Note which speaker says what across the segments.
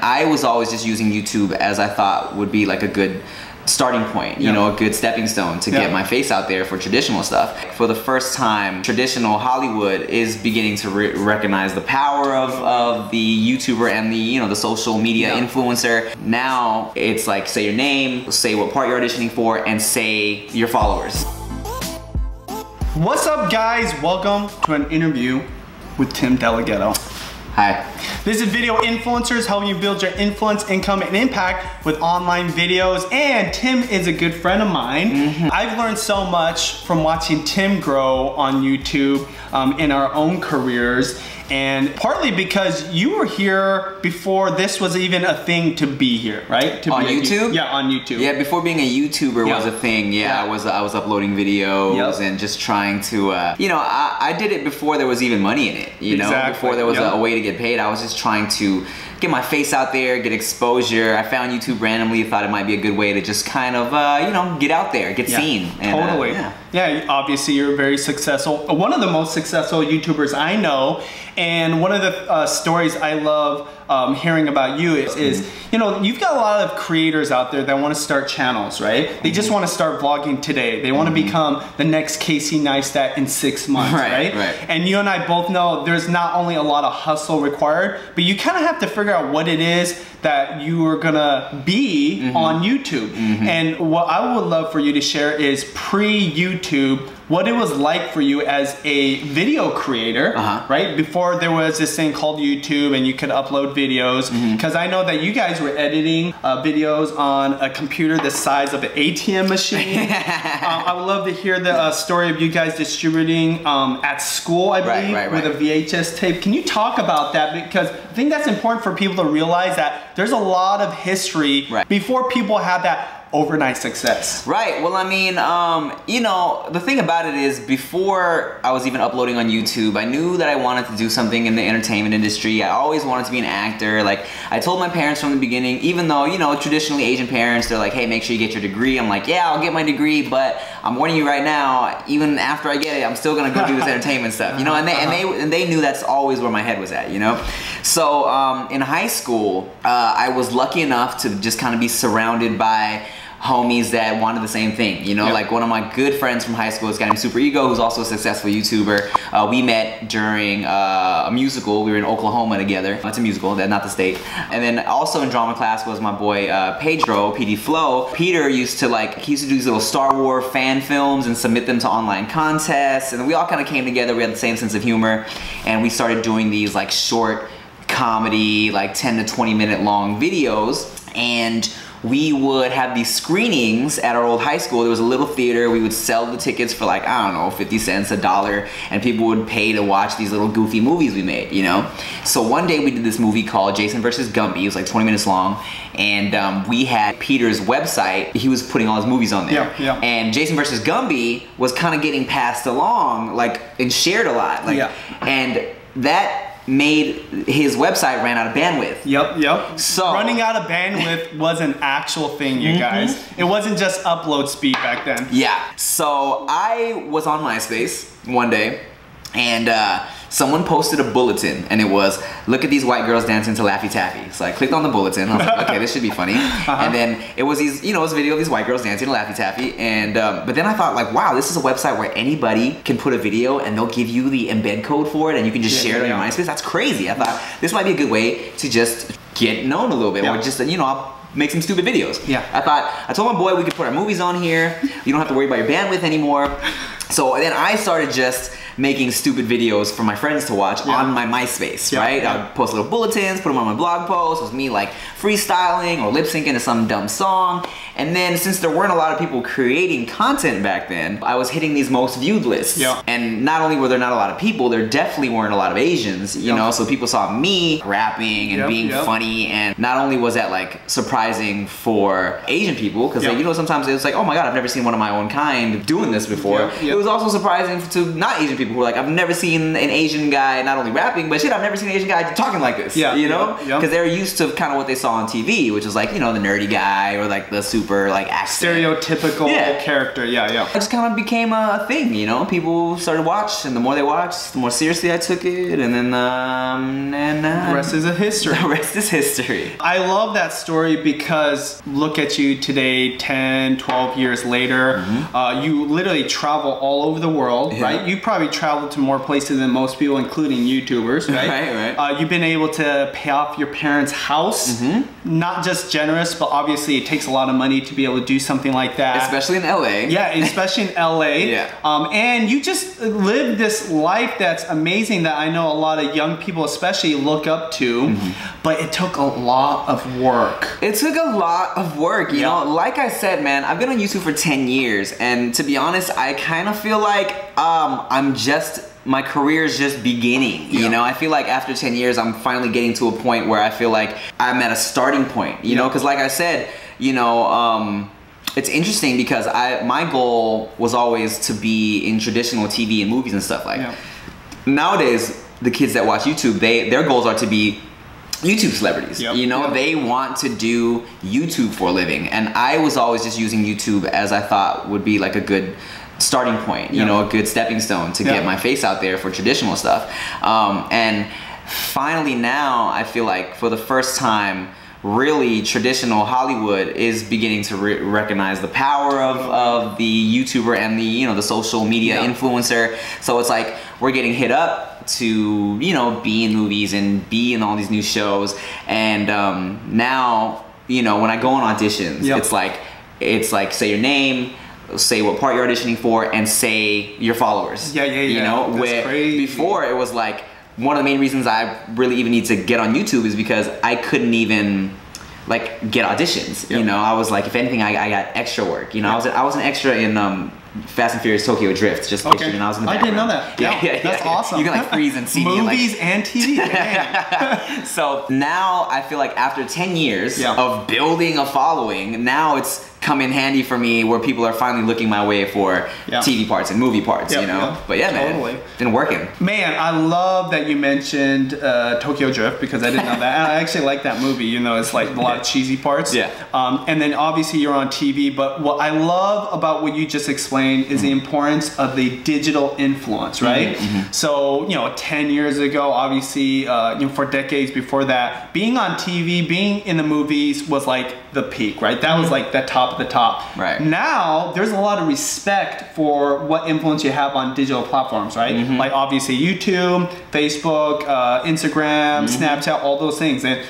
Speaker 1: I was always just using YouTube as I thought would be like a good starting point, you know, a good stepping stone to get my face out there for traditional stuff. For the first time, traditional Hollywood is beginning to recognize the power of the YouTuber and the, you know, the social media influencer. Now it's like, say your name, say what part you're auditioning for, and say your followers.
Speaker 2: What's up, guys? Welcome to an interview with Tim Delaghetto.
Speaker 1: Hi.
Speaker 2: This is Video Influencers, helping you build your influence, income, and impact with online videos. And Tim is a good friend of mine. I've learned so much from watching Tim grow on YouTube in our own careers. And partly because you were here before this was even a thing to be here, right?
Speaker 1: On YouTube?
Speaker 2: Yeah, on YouTube.
Speaker 1: Yeah, before being a YouTuber was a thing. Yeah, I was uploading videos and just trying to, you know, I did it before there was even money in it, you know? Before there was a way to get paid. I was just trying to get my face out there, get exposure. I found YouTube randomly, thought it might be a good way to just kind of, you know, get out there, get seen. And,
Speaker 2: totally. Yeah, obviously you're very successful. One of the most successful YouTubers I know, and one of the stories I love hearing about you is, you know, you've got a lot of creators out there that want to start channels, right? They just want to start vlogging today. They want to become the next Casey Neistat in 6 months, right? And you and I both know there's not only a lot of hustle required, but you kind of have to figure out what it is that you are gonna be on YouTube. And what I would love for you to share is pre-YouTube, what it was like for you as a video creator, right? Before there was this thing called YouTube and you could upload videos. Because I know that you guys were editing videos on a computer the size of an ATM machine. I would love to hear the story of you guys distributing at school, I believe, with a VHS tape. Can you talk about that? Because I think that's important for people to realize that there's a lot of history before people have that overnight success. Right.
Speaker 1: Well, I mean, you know, the thing about it is before I was even uploading on YouTube, I knew that I wanted to do something in the entertainment industry. I always wanted to be an actor. Like, I told my parents from the beginning, even though, you know, traditionally Asian parents, they're like, hey, make sure you get your degree. I'm like, yeah, I'll get my degree, but I'm warning you right now, even after I get it, I'm still gonna go do this entertainment stuff, you know, and they knew that's always where my head was at, you know? So in high school, I was lucky enough to just kind of be surrounded by homies that wanted the same thing, you know, like one of my good friends from high school, this guy named Super Ego, who's also a successful YouTuber. We met during a musical. We were in Oklahoma together. It's a musical, not the state. And then also in drama class was my boy Pedro, PD Flow. Peter used to he used to do these little Star Wars fan films and submit them to online contests. And we all kind of came together. We had the same sense of humor. And we started doing these like short comedy, like 10 to 20 minute long videos. And we would have these screenings at our old high school. There was a little theater. We would sell the tickets for like, I don't know, 50 cents, $1, and people would pay to watch these little goofy movies we made, you know? So one day we did this movie called Jason vs. Gumby. It was like 20 minutes long. And we had Peter's website. He was putting all his movies on there. And Jason vs. Gumby was kind of getting passed along, like, and shared a lot. And that made his website ran out of bandwidth. So
Speaker 2: running out of bandwidth was an actual thing, you guys. It wasn't just upload speed back then.
Speaker 1: So I was on MySpace one day, and someone posted a bulletin, and it was, look at these white girls dancing to Laffy Taffy. So I clicked on the bulletin, I was like, okay, this should be funny. And then it was these, you know, it was a video of these white girls dancing to Laffy Taffy, and but then I thought like, wow, this is a website where anybody can put a video and they'll give you the embed code for it and you can just share it on your MySpace. That's crazy. I thought this might be a good way to just get known a little bit, or just, you know, I'll make some stupid videos. I told my boy we could put our movies on here. You don't have to worry about your bandwidth anymore. So then I started just making stupid videos for my friends to watch on my MySpace, right? I would post little bulletins, put them on my blog posts. It was me like freestyling or lip syncing to some dumb song. And then since there weren't a lot of people creating content back then, I was hitting these most viewed lists. And not only were there not a lot of people, there definitely weren't a lot of Asians, you know? So people saw me rapping and being funny, and not only was that like surprising for Asian people, because you know, sometimes it's like, oh my God, I've never seen one of my own kind doing this before. It was also surprising to not Asian people people who are like, I've never seen an Asian guy not only rapping, but shit, I've never seen an Asian guy talking like this.
Speaker 2: Yeah,
Speaker 1: you know, because they're used to kind of what they saw on TV, which is like, you know, the nerdy guy or like the super like accent.
Speaker 2: Stereotypical character. Yeah.
Speaker 1: It just kind of became a thing, you know. People started watching, and the more they watched, the more seriously I took it, and then the
Speaker 2: rest is a history.
Speaker 1: The rest is history.
Speaker 2: I love that story because look at you today, 10, 12 years later. You literally travel all over the world, right? You probably traveled to more places than most people, including YouTubers, right? Right. You've been able to pay off your parents' house. Not just generous, but obviously it takes a lot of money to be able to do something like that.
Speaker 1: Especially in LA.
Speaker 2: Yeah, especially in LA. And you just live this life that's amazing that I know a lot of young people especially look up to, but it took a lot of work.
Speaker 1: It took a lot of work, you know. Like I said, man, I've been on YouTube for 10 years, and to be honest, I kind of feel like my career is just beginning, you know? I feel like after 10 years, I'm finally getting to a point where I feel like I'm at a starting point, you know? Because like I said, you know, it's interesting because my goal was always to be in traditional TV and movies and stuff like that. Nowadays, the kids that watch YouTube, their goals are to be YouTube celebrities, you know? They want to do YouTube for a living. And I was always just using YouTube as I thought would be like a good starting point, you know, a good stepping stone to get my face out there for traditional stuff. And finally now, I feel like for the first time, really traditional Hollywood is beginning to recognize the power of the YouTuber and the, you know, the social media influencer. So it's like we're getting hit up to, you know, be in movies and be in all these new shows. And now, you know, when I go on auditions, it's like say your name, say what part you're auditioning for, and say your followers. You know, where before it was like, one of the main reasons I really even need to get on YouTube is because I couldn't even like get auditions. You know, I was like, if anything, I got extra work. You know, I was an extra in Fast and Furious Tokyo Drift. Just pictured, and I was in the background.
Speaker 2: I didn't know that. That's awesome.
Speaker 1: You can like freeze and see
Speaker 2: movies and TV.
Speaker 1: So now I feel like after 10 years of building a following, now it's come in handy for me where people are finally looking my way for TV parts and movie parts, you know? But yeah, man, it's been working.
Speaker 2: Man, I love that you mentioned Tokyo Drift because I didn't know that. And I actually like that movie, you know, it's like a lot of cheesy parts. And then obviously you're on TV, but what I love about what you just explained is the importance of the digital influence, right? So, you know, 10 years ago, obviously, you know, for decades before that, being on TV, being in the movies was like the peak, right? That was like the top of the top. Now, there's a lot of respect for what influence you have on digital platforms, right? Like obviously YouTube, Facebook, Instagram, Snapchat, all those things. And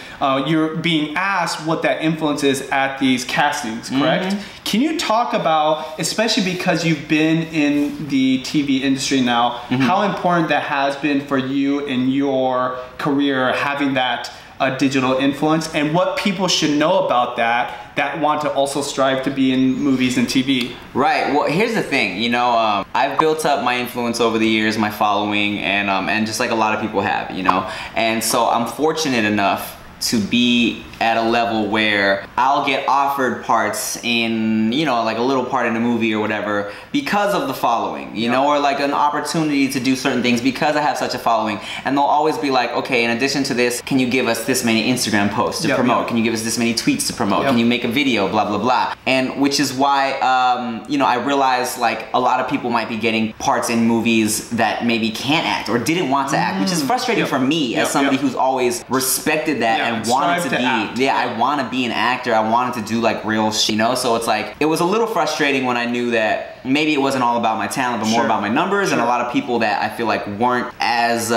Speaker 2: you're being asked what that influence is at these castings, correct? Can you talk about, especially because you've been in the TV industry now, how important that has been for you in your career, having that digital influence, and what people should know about that want to also strive to be in movies and TV?
Speaker 1: Right. Well, here's the thing. You know, I've built up my influence over the years, my following, and just like a lot of people have, you know. And so I'm fortunate enough to be at a level where I'll get offered parts in, you know, like a little part in a movie or whatever because of the following, you know, or like an opportunity to do certain things because I have such a following. And they'll always be like, okay, in addition to this, can you give us this many Instagram posts to promote? Can you give us this many tweets to promote? Can you make a video, blah, blah, blah. And which is why, you know, I realized like a lot of people might be getting parts in movies that maybe can't act or didn't want to act, which is frustrating for me as somebody who's always respected that and wanted to be. I want to be an actor. I wanted to do like real shit, you know? So it's like, it was a little frustrating when I knew that maybe it wasn't all about my talent, but more about my numbers. And a lot of people that I feel like weren't as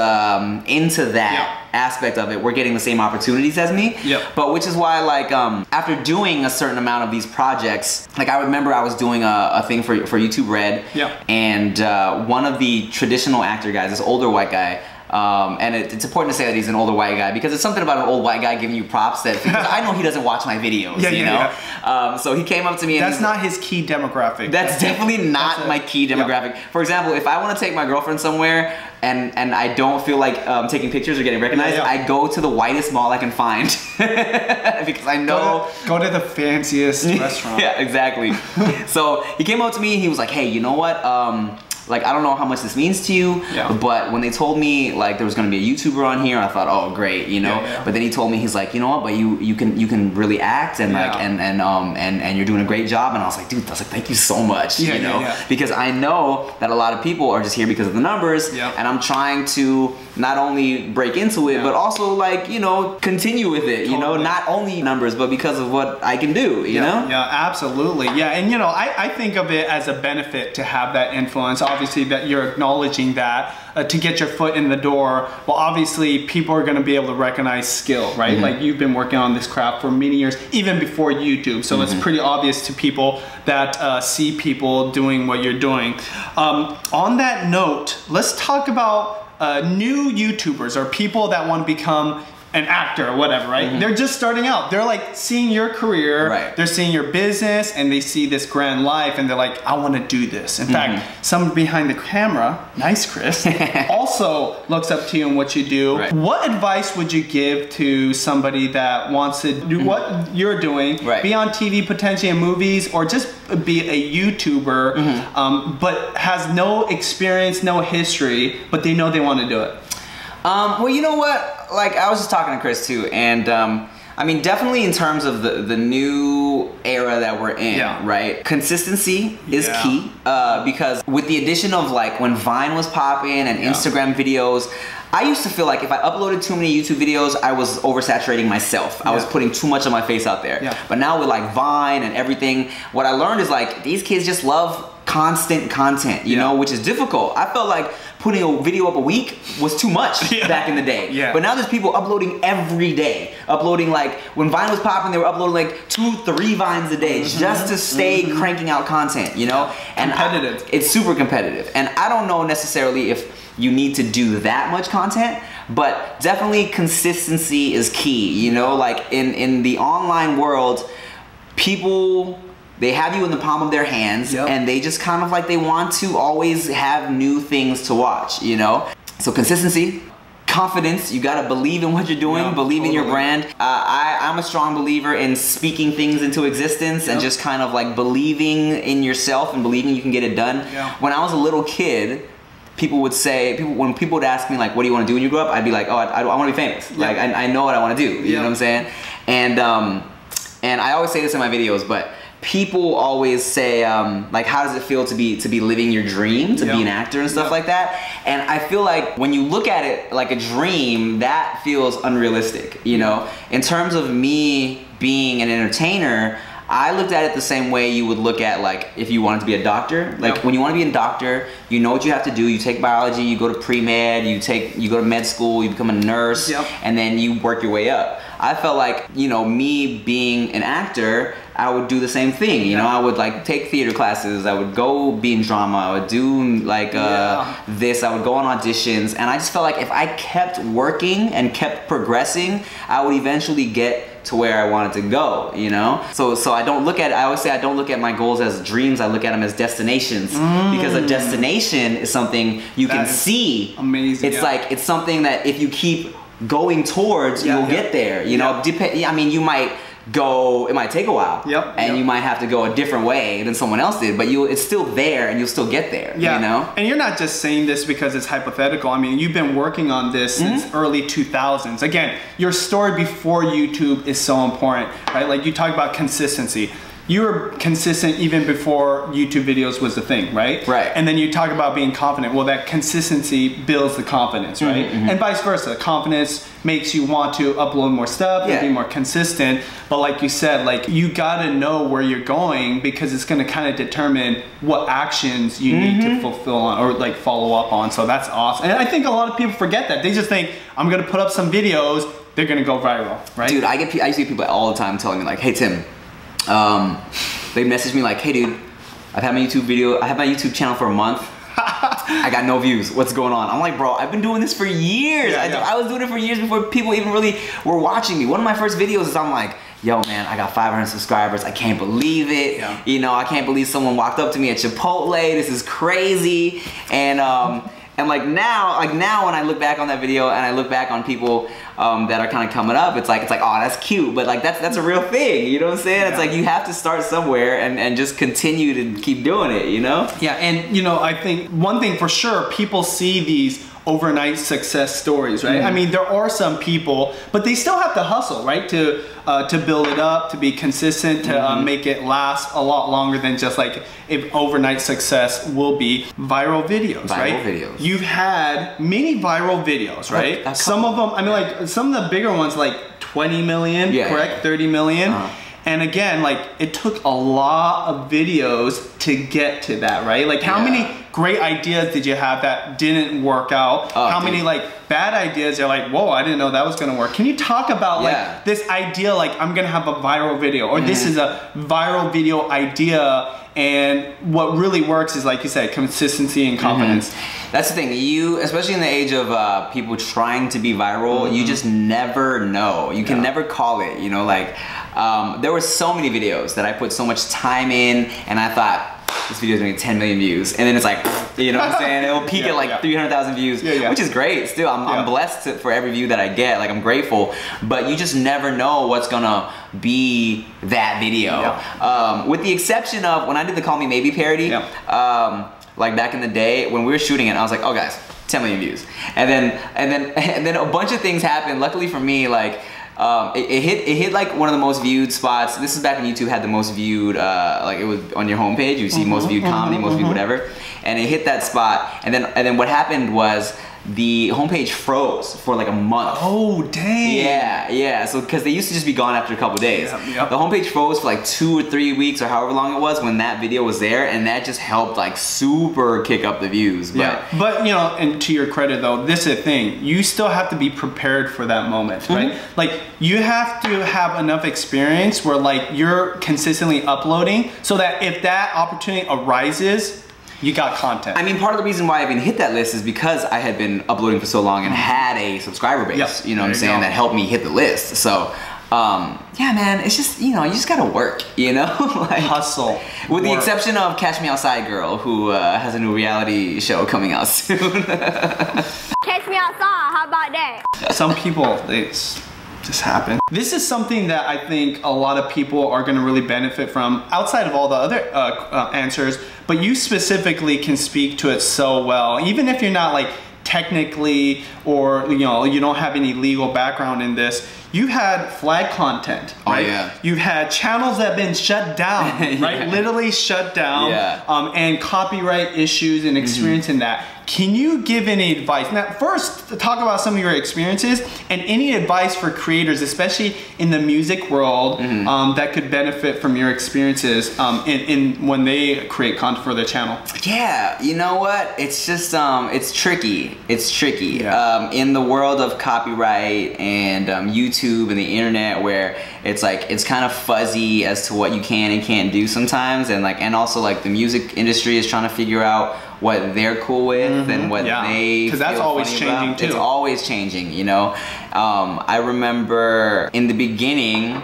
Speaker 1: into that aspect of it were getting the same opportunities as me. But which is why like, after doing a certain amount of these projects, like I remember I was doing a thing for YouTube Red. And one of the traditional actor guys, this older white guy, and it's important to say that he's an older white guy because it's something about an old white guy giving you props that because I know he doesn't watch my videos, you know? So he came up to me and
Speaker 2: that's not his key demographic.
Speaker 1: That's definitely not my key demographic. For example, if I want to take my girlfriend somewhere and I don't feel like taking pictures or getting recognized, I go to the whitest mall I can find because I know...
Speaker 2: Go to the fanciest restaurant.
Speaker 1: Exactly. So he came up to me and he was like, hey, you know what? like, I don't know how much this means to you, but when they told me like there was gonna be a YouTuber on here, I thought, oh great, you know. But then he told me, he's like, you know what, but you can really act and like and you're doing a great job. And I was like, dude, I was like, thank you so much, you know, because I know that a lot of people are just here because of the numbers, and I'm trying to not only break into it, but also like, you know, continue with it, you know, not only numbers, but because of what I can do, you know?
Speaker 2: Yeah, absolutely. Yeah, and you know, I think of it as a benefit to have that influence. Obviously that you're acknowledging that to get your foot in the door. Well, obviously people are going to be able to recognize skill, right? Like you've been working on this craft for many years, even before YouTube. So it's pretty obvious to people that see people doing what you're doing. On that note, let's talk about new YouTubers or people that want to become an actor or whatever, right? They're just starting out. They're like seeing your career, they're seeing your business, and they see this grand life, and they're like, I want to do this. In fact, someone behind the camera, nice Chris, also looks up to you and what you do. What advice would you give to somebody that wants to do what you're doing, be on TV potentially in movies, or just be a YouTuber, but has no experience, no history, but they know they want to do it?
Speaker 1: Well, you know what? Like, I was just talking to Chris too, and I mean, definitely in terms of the new era that we're in, right? Consistency is key, because with the addition of like when Vine was popping and Instagram videos, I used to feel like if I uploaded too many YouTube videos, I was oversaturating myself. I was putting too much of my face out there. But now with like Vine and everything, what I learned is like these kids just love constant content, you know, which is difficult. I felt like putting a video up a week was too much back in the day. But now there's people uploading every day. Uploading like, when Vine was popping, they were uploading like 2-3 Vines a day just to stay cranking out content, you know? And
Speaker 2: competitive.
Speaker 1: It's super competitive. And I don't know necessarily if you need to do that much content, but definitely consistency is key, you know? Like in the online world, people, they have you in the palm of their hands, and they just kind of like, they want to always have new things to watch, you know? So consistency, confidence, you gotta believe in what you're doing, believe in your brand. I'm a strong believer in speaking things into existence and just kind of like believing in yourself and believing you can get it done. When I was a little kid, people would say, when people would ask me like, what do you want to do when you grow up? I'd be like, oh, I want to be famous. Like, I know what I want to do, you know what I'm saying? And I always say this in my videos, but people always say, like, how does it feel to be living your dream, to be an actor and stuff like that? And I feel like when you look at it like a dream, that feels unrealistic, you know? In terms of me being an entertainer, I looked at it the same way you would look at like if you wanted to be a doctor. Like when you want to be a doctor, you know what you have to do. You take biology, you go to pre-med, you go to med school, you become a nurse, and then you work your way up. I felt like, you know, me being an actor, I would do the same thing. You know, I would like take theater classes, I would go be in drama, I would do like this, I would go on auditions, and I just felt like if I kept working and kept progressing, I would eventually get to where I wanted to go, you know? So I don't look at, I always say I don't look at my goals as dreams, I look at them as destinations. Because a destination is something you can see.
Speaker 2: Amazing.
Speaker 1: It's like, it's something that if you keep going towards, you'll get there, you know? I mean, you might go, it might take a while, and you might have to go a different way than someone else did, but it's still there and you'll still get there, you know?
Speaker 2: And you're not just saying this because it's hypothetical. I mean, you've been working on this since early 2000s. Again, your story before YouTube is so important, right? Like you talk about consistency. You were consistent even before YouTube videos was a thing, right?
Speaker 1: Right.
Speaker 2: And then you talk about being confident. Well, that consistency builds the confidence, right? And vice versa. Confidence makes you want to upload more stuff and be more consistent. But like you said, like you gotta know where you're going because it's gonna kind of determine what actions you need to fulfill on or like follow up on. So that's awesome. And I think a lot of people forget that. They just think, I'm gonna put up some videos, they're gonna go viral, right?
Speaker 1: Dude, I used to get people all the time telling me like, hey Tim, they message me like, hey dude, I have my YouTube channel for a month. I got no views. What's going on? I'm like, bro, I've been doing this for years. I was doing it for years before people even really were watching me. One of my first videos is I'm like, yo man, I got 500 subscribers. I can't believe it. You know, I can't believe someone walked up to me at Chipotle. This is crazy. And And like now when I look back on that video and I look back on people that are kind of coming up, it's like, oh, that's cute, but like that's a real thing, you know what I'm saying? Yeah. It's like you have to start somewhere and just continue to keep doing it, you know?
Speaker 2: Yeah, and you know, I think one thing for sure, people see these overnight success stories, right? I mean, there are some people, but they still have to hustle, right? To build it up, to be consistent, to make it last a lot longer than just like if overnight success will be viral videos, right?
Speaker 1: Viral videos.
Speaker 2: You've had many viral videos, right? Some of them, I mean, like some of the bigger ones, like 20 million, correct? 30 million. And again, like it took a lot of videos to get to that, right? Like how many great ideas did you have that didn't work out? How many like bad ideas you're like, whoa, I didn't know that was gonna work. Can you talk about like this idea, like I'm gonna have a viral video, or this is a viral video idea, and what really works is, like you said, consistency and confidence.
Speaker 1: That's the thing, you, especially in the age of people trying to be viral, you just never know. You can never call it, you know, like, there were so many videos that I put so much time in, and I thought, this video is gonna get 10 million views, and then it's like, you know what I'm saying? It'll peak at like 300,000 views, which is great. Still, I'm blessed for every view that I get. Like I'm grateful, but you just never know what's gonna be that video. With the exception of when I did the Call Me Maybe parody, like back in the day when we were shooting it, I was like, oh guys, 10 million views, and then a bunch of things happened. Luckily for me, like. It hit like one of the most viewed spots. This is back when YouTube had the most viewed, like it was on your homepage. You see most viewed comedy, most viewed whatever, and it hit that spot. And then what happened was the homepage froze for like a month.
Speaker 2: Oh dang!
Speaker 1: Yeah. So because they used to just be gone after a couple days. The homepage froze for like 2 or 3 weeks or however long it was when that video was there, and that just helped like super kick up the views.
Speaker 2: But you know, and to your credit though, this is the thing. You still have to be prepared for that moment, right? Like you have to have enough experience where like you're consistently uploading, so that if that opportunity arises, you got content.
Speaker 1: I mean, part of the reason why I even hit that list is because I had been uploading for so long and had a subscriber base, you know what I'm saying, that helped me hit the list. So, yeah, man, it's just, you know, you just gotta work, you know? Like,
Speaker 2: hustle.
Speaker 1: With the exception of Catch Me Outside Girl, who has a new reality show coming out soon.
Speaker 3: Catch me outside, how about that?
Speaker 2: Some people, they just happen. This is something that I think a lot of people are gonna really benefit from outside of all the other answers, but you specifically can speak to it so well. Even if you're not like technically, or you know, you don't have any legal background in this, you've had flag content, right? You've had channels that have been shut down, right? Literally shut down, and copyright issues and experience in that. Can you give any advice? Now, first, talk about some of your experiences and any advice for creators, especially in the music world, that could benefit from your experiences in when they create content for their channel. Yeah,
Speaker 1: you know what? It's just, it's tricky. It's tricky. In the world of copyright and YouTube and the internet, where it's like, it's kind of fuzzy as to what you can and can't do sometimes, and like, and also like the music industry is trying to figure out what they're cool with and what they, because
Speaker 2: that's always changing too.
Speaker 1: It's always changing, you know. I remember in the beginning,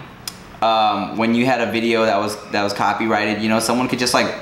Speaker 1: when you had a video that was copyrighted, you know, someone could just like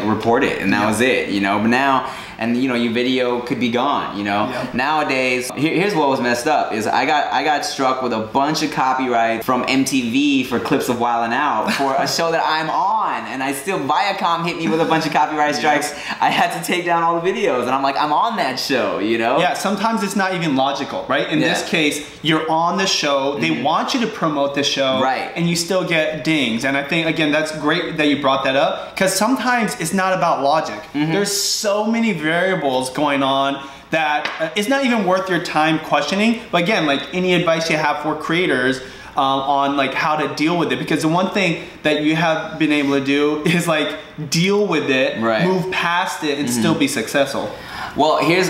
Speaker 1: report it, and that was it, you know. But now, and you know, your video could be gone, you know. Nowadays, here's what was messed up is I got struck with a bunch of copyright from MTV for clips of Wildin' Out for a show that I'm on, and I still, Viacom hit me with a bunch of copyright strikes. I had to take down all the videos, and I'm like, I'm on that show, you know.
Speaker 2: Yeah, sometimes it's not even logical, right? In this case, you're on the show, they want you to promote the show, and you still get dings. And I think, again, that's great that you brought that up, because sometimes it's not about logic. There's so many variables going on that it's not even worth your time questioning. But again, like any advice you have for creators on like how to deal with it, because the one thing that you have been able to do is like deal with it, move past it, and still be successful.
Speaker 1: Well, here's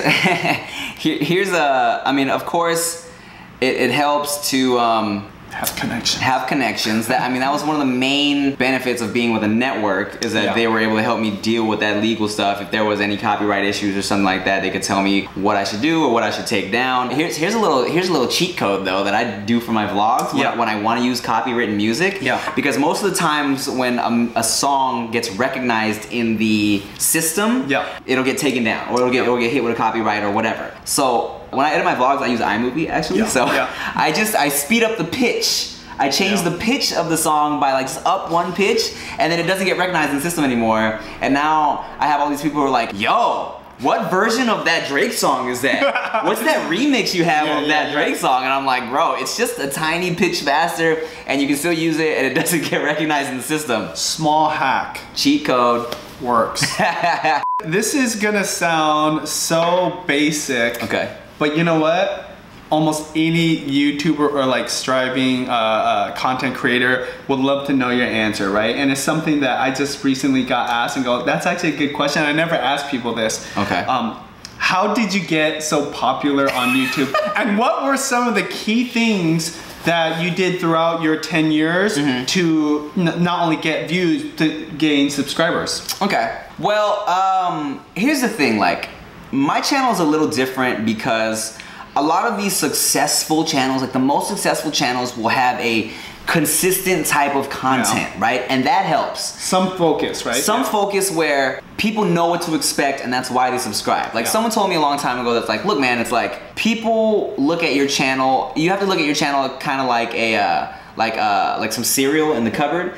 Speaker 1: here's a, I mean, of course it helps to
Speaker 2: Have
Speaker 1: connections. That, I mean, that was one of the main benefits of being with a network, is that they were able to help me deal with that legal stuff. If there was any copyright issues or something like that, they could tell me what I should do or what I should take down. Here's a little cheat code though that I do for my vlogs when I want to use copywritten music. Because most of the times when a song gets recognized in the system, it'll get taken down, or it'll get hit with a copyright or whatever. So when I edit my vlogs, I use iMovie actually. I speed up the pitch. I change the pitch of the song by like just up one pitch, and then it doesn't get recognized in the system anymore. And now I have all these people who are like, yo, what version of that Drake song is that? What's that remix you have of that Drake song? And I'm like, bro, it's just a tiny pitch faster, and you can still use it, and it doesn't get recognized in the system.
Speaker 2: Small hack.
Speaker 1: Cheat code.
Speaker 2: Works. This is gonna sound so basic.
Speaker 1: Okay.
Speaker 2: But you know what? Almost any YouTuber or like striving content creator would love to know your answer, right? And it's something that I just recently got asked and go, that's actually a good question. I never ask people this.
Speaker 1: Okay.
Speaker 2: How did you get so popular on YouTube? And what were some of the key things that you did throughout your 10 years to not only get views, to gain subscribers?
Speaker 1: Okay. Well, here's the thing, like, my channel is a little different because a lot of these successful channels, like the most successful channels, will have a consistent type of content, right? And that helps.
Speaker 2: Some focus, right?
Speaker 1: Some focus where people know what to expect, and that's why they subscribe. Like someone told me a long time ago that's like, look man, it's like people look at your channel, you have to look at your channel kind of like a like some cereal in the cupboard.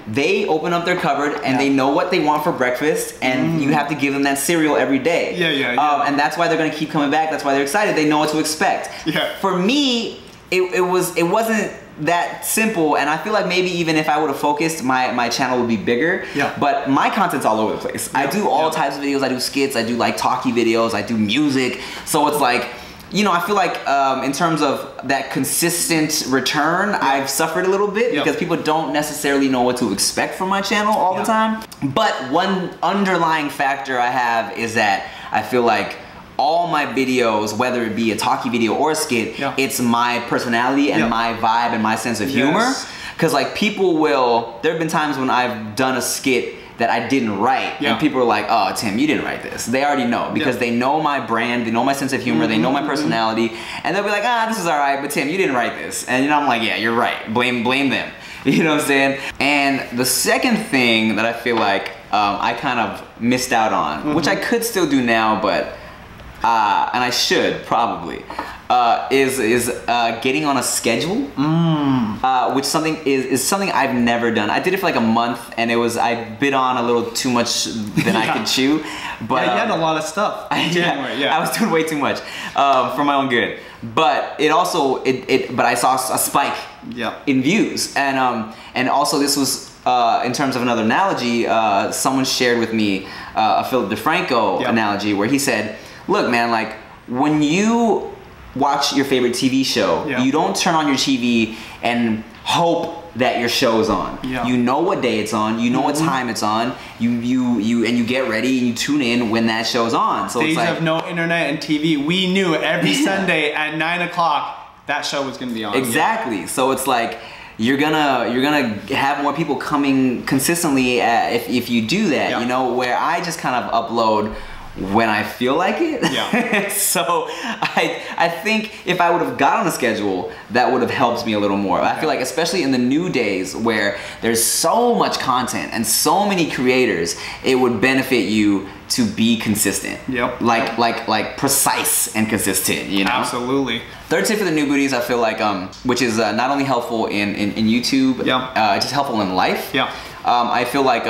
Speaker 1: They open up their cupboard and they know what they want for breakfast, and you have to give them that cereal every day. And that's why they're gonna keep coming back. That's why they're excited. They know what to expect. For me, it wasn't that simple, and I feel like maybe even if I would have focused, my channel would be bigger. But my content's all over the place. I do all types of videos. I do skits. I do like talkie videos. I do music. So it's like, you know, I feel like in terms of that consistent return, I've suffered a little bit because people don't necessarily know what to expect from my channel all the time. But one underlying factor I have is that I feel like all my videos, whether it be a talkie video or a skit, it's my personality and my vibe and my sense of humor. Because like people will, there have been times when I've done a skit that I didn't write, and people are like, oh Tim, you didn't write this. They already know, because they know my brand, they know my sense of humor, they know my personality, and they'll be like, ah, this is alright, but Tim, you didn't write this. And you know, I'm like, yeah, you're right, blame them. You know what I'm saying? And the second thing that I feel like I kind of missed out on, which I could still do now, but and I should probably, is getting on a schedule, which is something I've never done. I did it for like a month, and I bit on a little too much than I could chew. But
Speaker 2: you had a lot of stuff in January.
Speaker 1: I was doing way too much for my own good. But it also but I saw a spike in views, and also this was in terms of another analogy. Someone shared with me a Philip DeFranco analogy where he said, look man, like when you watch your favorite TV show, you don't turn on your TV and hope that your show's on. You know what day it's on, you know what time it's on, you get ready and you tune in when that show's on. So
Speaker 2: days
Speaker 1: it's like,
Speaker 2: of no internet and TV, we knew every Sunday at 9 o'clock that show was gonna be on.
Speaker 1: Exactly. So it's like you're gonna have more people coming consistently if you do that. You know, where I just kind of upload when I feel like it. So I think if I would have got on a schedule, that would have helped me a little more. I feel like especially in the new days where there's so much content and so many creators, it would benefit you to be consistent. Like precise and consistent, you know?
Speaker 2: Absolutely.
Speaker 1: Third tip for the new booties, I feel like, which is not only helpful in YouTube, just helpful in life. I feel like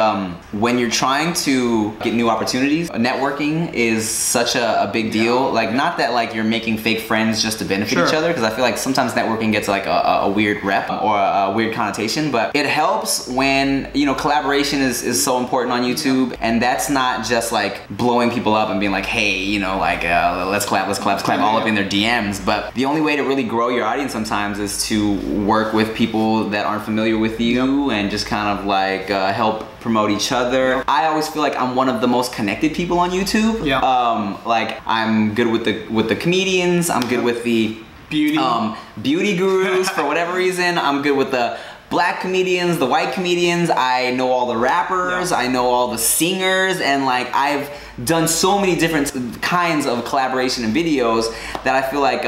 Speaker 1: when you're trying to get new opportunities, networking is such a big deal. Like, not that like you're making fake friends just to benefit each other, because I feel like sometimes networking gets like a weird rep or a weird connotation, but it helps when, you know, collaboration is so important on YouTube, and that's not just like blowing people up and being like, hey, you know, like let's collab all up in their DMs. But the only way to really grow your audience sometimes is to work with people that aren't familiar with you and just kind of like help promote each other. I always feel like I'm one of the most connected people on YouTube. Like I'm good with the comedians, I'm good with the beauty gurus for whatever reason. I'm good with the black comedians, the white comedians. I know all the rappers. I know all the singers, and like I've done so many different kinds of collaboration and videos that I feel like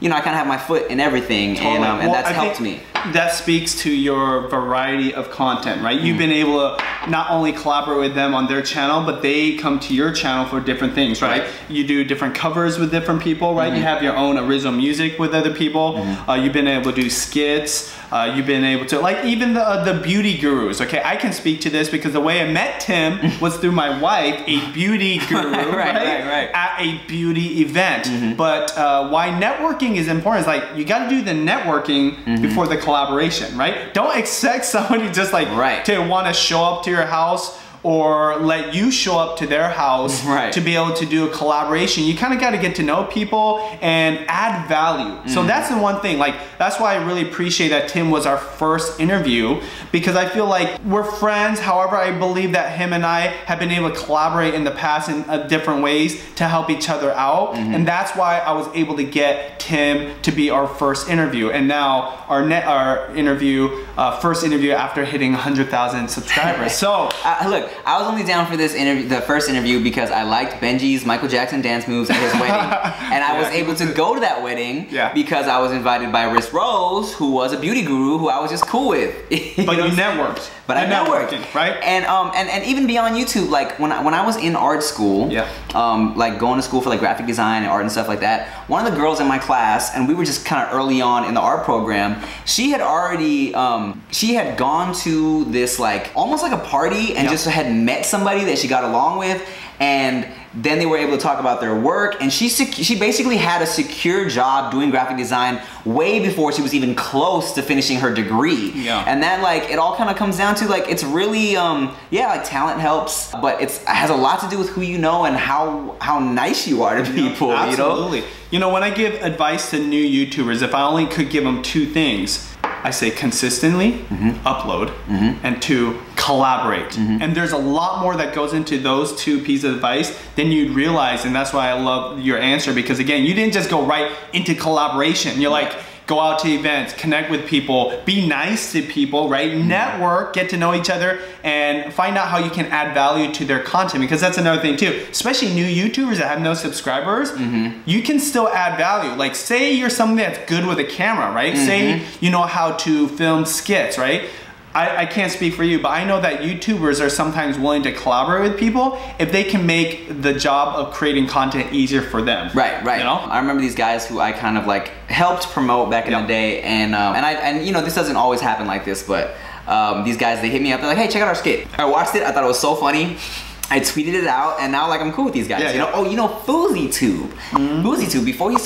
Speaker 1: you know, I kind of have my foot in everything, and that's helped me.
Speaker 2: That speaks to your variety of content, right? You've been able to not only collaborate with them on their channel, but they come to your channel for different things, right? You do different covers with different people, right? You have your own original music with other people. You've been able to do skits. You've been able to, like, even the beauty gurus, okay? I can speak to this because the way I met Tim was through my wife, a beauty guru, right? At a beauty event. But why networking is important is, like, you gotta do the networking before the collaboration, right? Don't expect somebody just like to want to show up to your house or let you show up to their house to be able to do a collaboration. You kind of got to get to know people and add value. So that's the one thing, like, that's why I really appreciate that Tim was our first interview, because I feel like we're friends. However, I believe that him and I have been able to collaborate in the past in different ways to help each other out. And that's why I was able to get Tim to be our first interview. And now our first interview after hitting 100,000 subscribers. So
Speaker 1: look, I was only down for this interview, the first interview, because I liked Benji's Michael Jackson dance moves at his wedding, and I was able to go to that wedding because I was invited by Riss Rose, who was a beauty guru who I was just cool with.
Speaker 2: But you networked.
Speaker 1: But I networked,
Speaker 2: right?
Speaker 1: And even beyond YouTube, like when I was in art school, like going to school for like graphic design and art and stuff like that, one of the girls in my class, and we were just kind of early on in the art program, she had already she had gone to this like almost like a party and just had met somebody that she got along with, and then they were able to talk about their work, and she basically had a secure job doing graphic design way before she was even close to finishing her degree. And that, like, it all kind of comes down to, like, it's really yeah, like, talent helps, but it has a lot to do with who you know and how nice you are to people.
Speaker 2: Absolutely. You know, when I give advice to new YouTubers, if I only could give them two things, I say consistently upload, and two, collaborate. And there's a lot more that goes into those two pieces of advice than you'd realize, and that's why I love your answer, because again, you didn't just go right into collaboration. You're like, go out to events, connect with people, be nice to people, right? Network, get to know each other, and find out how you can add value to their content, because that's another thing too. Especially new YouTubers that have no subscribers, you can still add value. Like, say you're somebody that's good with a camera, right? Say you know how to film skits, right? I can't speak for you, but I know that YouTubers are sometimes willing to collaborate with people if they can make the job of creating content easier for them.
Speaker 1: Right.
Speaker 2: You know?
Speaker 1: I remember these guys who I kind of like helped promote back in the day, and you know, this doesn't always happen like this, but these guys, they hit me up, they're like, hey, check out our skit. I watched it, I thought it was so funny. I tweeted it out, and now, like, I'm cool with these guys. You know, oh, you know, FouseyTube. FouseyTube, before he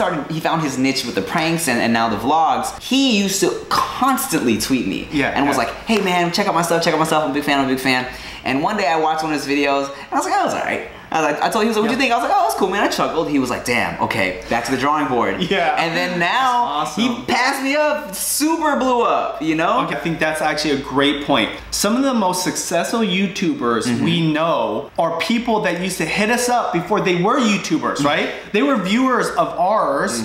Speaker 1: found his niche with the pranks and now the vlogs, he used to constantly tweet me. And was like, hey man, check out my stuff, I'm a big fan. And one day I watched one of his videos, and I was like, oh, it was alright. I told him, he was like, what'd you think? I was like, oh, that's cool, man. I chuckled. He was like, damn, okay, back to the drawing board. And then now, he passed me up, super blew up, you know?
Speaker 2: I think that's actually a great point. Some of the most successful YouTubers we know are people that used to hit us up before they were YouTubers, right? They were viewers of ours,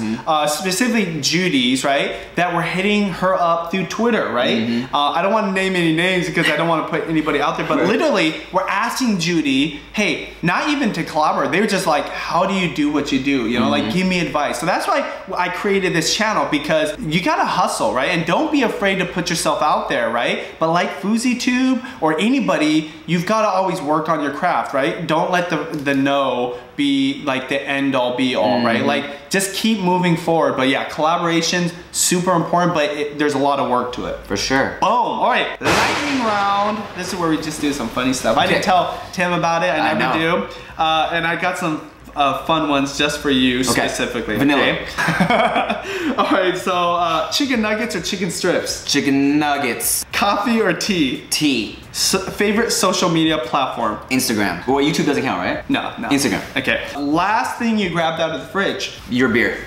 Speaker 2: specifically Judy's, right? That were hitting her up through Twitter, right? I don't want to name any names because I don't want to put anybody out there, but literally, we're asking Judy, hey, not even to collaborate, they were just like, how do you do what you do? You know, like, give me advice. So that's why I created this channel, because you gotta hustle, right? And don't be afraid to put yourself out there, right? But like FouseyTube or anybody, you've gotta always work on your craft, right? Don't let the no be like the end all be all, right? Like, just keep moving forward. But yeah, collaboration's super important, but there's a lot of work to it.
Speaker 1: For sure.
Speaker 2: Boom. All right, lightning round. This is where we just do some funny stuff. I didn't tell Tim about it, I never do. And I got some fun ones just for you specifically.
Speaker 1: Vanilla.
Speaker 2: Okay? All right, so chicken nuggets or chicken strips?
Speaker 1: Chicken nuggets.
Speaker 2: Coffee or tea?
Speaker 1: Tea.
Speaker 2: Favorite social media platform?
Speaker 1: Instagram. Well, YouTube doesn't count, right?
Speaker 2: No.
Speaker 1: Instagram.
Speaker 2: Okay. Last thing you grabbed out of the fridge?
Speaker 1: Your beer.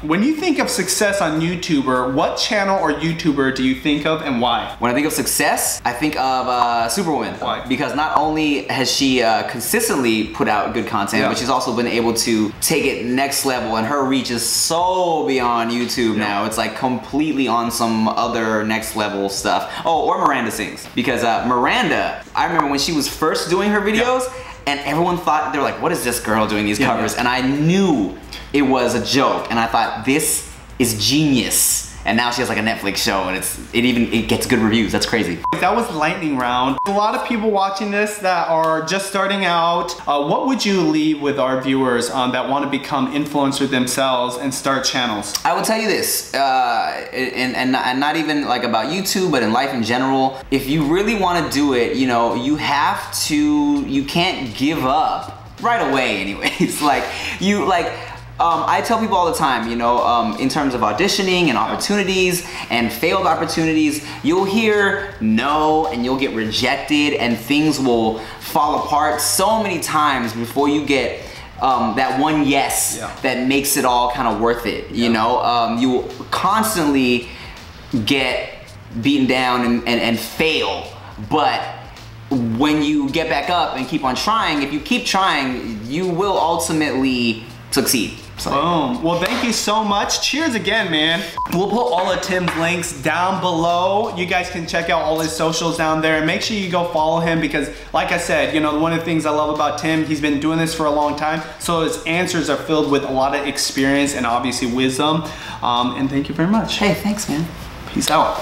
Speaker 2: When you think of success on YouTuber, what channel or YouTuber do you think of and why?
Speaker 1: When I think of success, I think of Superwoman.
Speaker 2: Why?
Speaker 1: Because not only has she consistently put out good content, but she's also been able to take it next level, and her reach is so beyond YouTube now. It's like completely on some other next level stuff. Oh, or Miranda Sings. Because Miranda, I remember when she was first doing her videos, and everyone thought, they were like, what is this girl doing these covers? And I knew it was a joke, and I thought, this is genius. And now she has like a Netflix show, and it gets good reviews. That's crazy.
Speaker 2: That was lightning round. A lot of people watching this that are just starting out. What would you leave with our viewers that want to become influencers themselves and start channels?
Speaker 1: I will tell you this, and not even like about YouTube, but in life in general. If you really want to do it, you know, you can't give up right away. Anyways, I tell people all the time, you know, in terms of auditioning and opportunities and failed opportunities, you'll hear no and you'll get rejected and things will fall apart so many times before you get that one yes that makes it all kind of worth it. You know, you will constantly get beaten down and fail, but when you get back up and keep on trying, if you keep trying, you will ultimately succeed. So.
Speaker 2: Boom. Well, thank you so much. Cheers again, man. We'll put all of Tim's links down below. You guys can check out all his socials down there, and make sure you go follow him because, like I said, you know, one of the things I love about Tim, he's been doing this for a long time, so his answers are filled with a lot of experience and obviously wisdom. And thank you very much.
Speaker 1: Hey, thanks, man.
Speaker 2: Peace out.